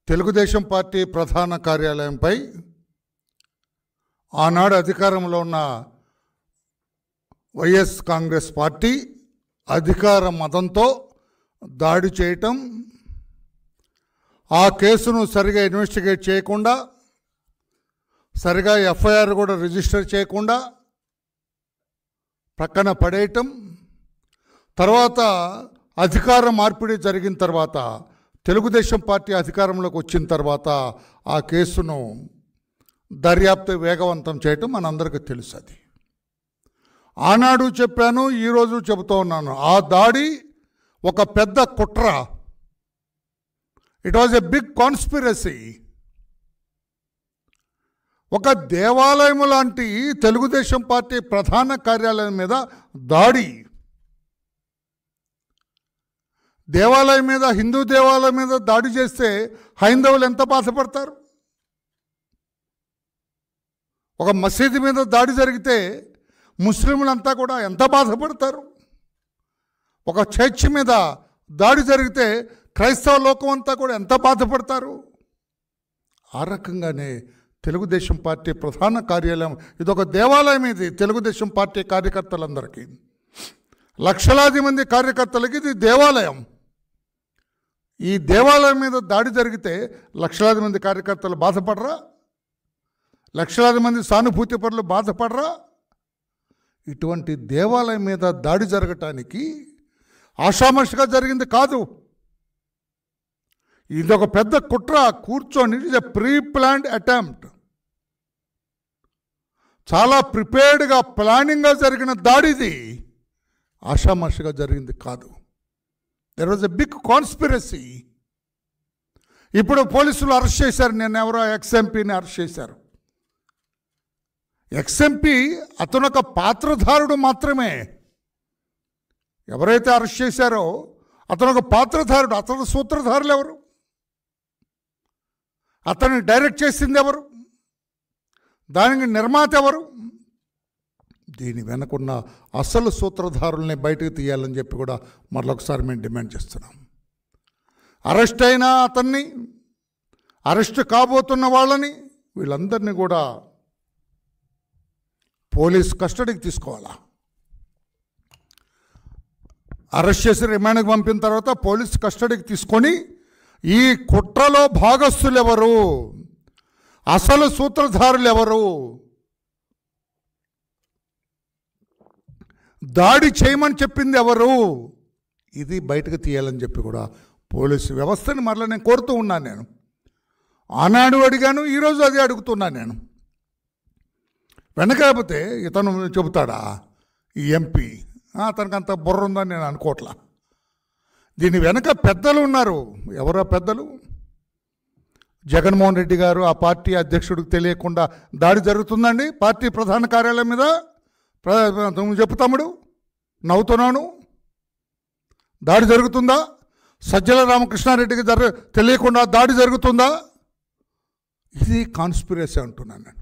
Telugu Desam party ప్రధాన కార్యాలయంపై ఆనాడు అధికారంలో ఉన్న వైఎస్ కాంగ్రెస్ పార్టీ అధికార మదంతో దాడి చేయటం, ఆ కేసును సరిగా ఇన్వెస్టిగేట్ చేయకుండా, సరిగా ఎఫ్ఐఆర్ కూడా రిజిస్టర్ చేయకుండా ప్రక్కన పడేయటం, తర్వాత అధికార మార్పిడి జరిగిన తర్వాత తెలుగుదేశం పార్టీ అధికారంలోకి వచ్చిన తర్వాత ఆ కేసును దర్యాప్తు వేగవంతం చేయటం మనందరికీ తెలుసు. అది ఆనాడు చెప్పాను, ఈరోజు చెబుతూ ఉన్నాను. ఆ దాడి ఒక పెద్ద కుట్ర. It was a big conspiracy. ఒక దేవాలయం లాంటి తెలుగుదేశం పార్టీ ప్రధాన కార్యాలయం మీద దాడి, దేవాలయం మీద, హిందూ దేవాలయం మీద దాడి చేస్తే హైందవులు ఎంత బాధపడతారు? ఒక మసీదు మీద దాడి జరిగితే ముస్లింలంతా కూడా ఎంత బాధపడతారు? ఒక చర్చ్ మీద దాడి జరిగితే క్రైస్తవ లోకం అంతా కూడా ఎంత బాధపడతారు? ఆ రకంగానే తెలుగుదేశం పార్టీ ప్రధాన కార్యాలయం ఇదొక దేవాలయం. ఇది తెలుగుదేశం పార్టీ కార్యకర్తలందరికీ, లక్షలాది మంది కార్యకర్తలకి ఇది దేవాలయం. ఈ దేవాలయం మీద దాడి జరిగితే లక్షలాది మంది కార్యకర్తలు బాధపడరా? లక్షలాది మంది సానుభూతి పరులు బాధపడరా? ఇటువంటి దేవాలయం మీద దాడి జరగటానికి ఆషామాషిగా జరిగింది కాదు. ఇదొక పెద్ద కుట్ర. కూర్చొని it is a pre planned attempt. చాలా ప్రిపేర్డ్గా, ప్లానింగ్గా జరిగిన దాడిది. ఆషామాషిగా జరిగింది కాదు. There was a big conspiracy. ఇప్పుడు పోలీసులు అరెస్ట్ చేశారు. నేను ఎవరో ఎక్స్ఎంపీని అరెస్ట్ చేశారు. ఎక్స్ఎంపీ అతను ఒక పాత్రధారుడు మాత్రమే. ఎవరైతే అరెస్ట్ చేశారో అతను ఒక పాత్రధారుడు. అతను సూత్రధారులు ఎవరు? అతన్ని డైరెక్ట్ చేసింది ఎవరు? దానికి నిర్మాత ఎవరు? దీని వెనకున్న అసలు సూత్రధారుల్ని బయటకు తీయాలని చెప్పి కూడా మరొకసారి మేము డిమాండ్ చేస్తున్నాం. అరెస్ట్ అయిన అతన్ని, అరెస్ట్ కాబోతున్న వాళ్ళని, వీళ్ళందరినీ కూడా పోలీస్ కస్టడీకి తీసుకోవాలా. అరెస్ట్ చేసి రిమాండ్కి పంపిన తర్వాత పోలీస్ కస్టడీకి తీసుకొని ఈ కుట్రలో భాగస్థులు ఎవరు, అసలు సూత్రధారులు ఎవరు, దాడి చేయమని చెప్పింది ఎవరు, ఇది బయటకు తీయాలని చెప్పి కూడా పోలీసు వ్యవస్థని మరలా నేను కోరుతూ ఉన్నాను. నేను ఆనాడు అడిగాను, ఈరోజు అది అడుగుతున్నాను. నేను వెనకాకపోతే ఇతను చెబుతాడా ఈ ఎంపీ, అతనికి అంత బుర్ర ఉందని నేను అనుకోవట్లా. దీని వెనక పెద్దలు ఉన్నారు. ఎవరో పెద్దలు? జగన్మోహన్ రెడ్డి గారు, ఆ పార్టీ అధ్యక్షుడికి తెలియకుండా దాడి జరుగుతుందండి పార్టీ ప్రధాన కార్యాలయం మీద. నువ్వు చెప్పు తమ్ముడు, నవ్వుతున్నాను. దాడి జరుగుతుందా? సజ్జల రామకృష్ణారెడ్డికి తెలియకుండా దాడి జరుగుతుందా? ఇది కాన్స్పిరసీ అంటున్నాను నేను.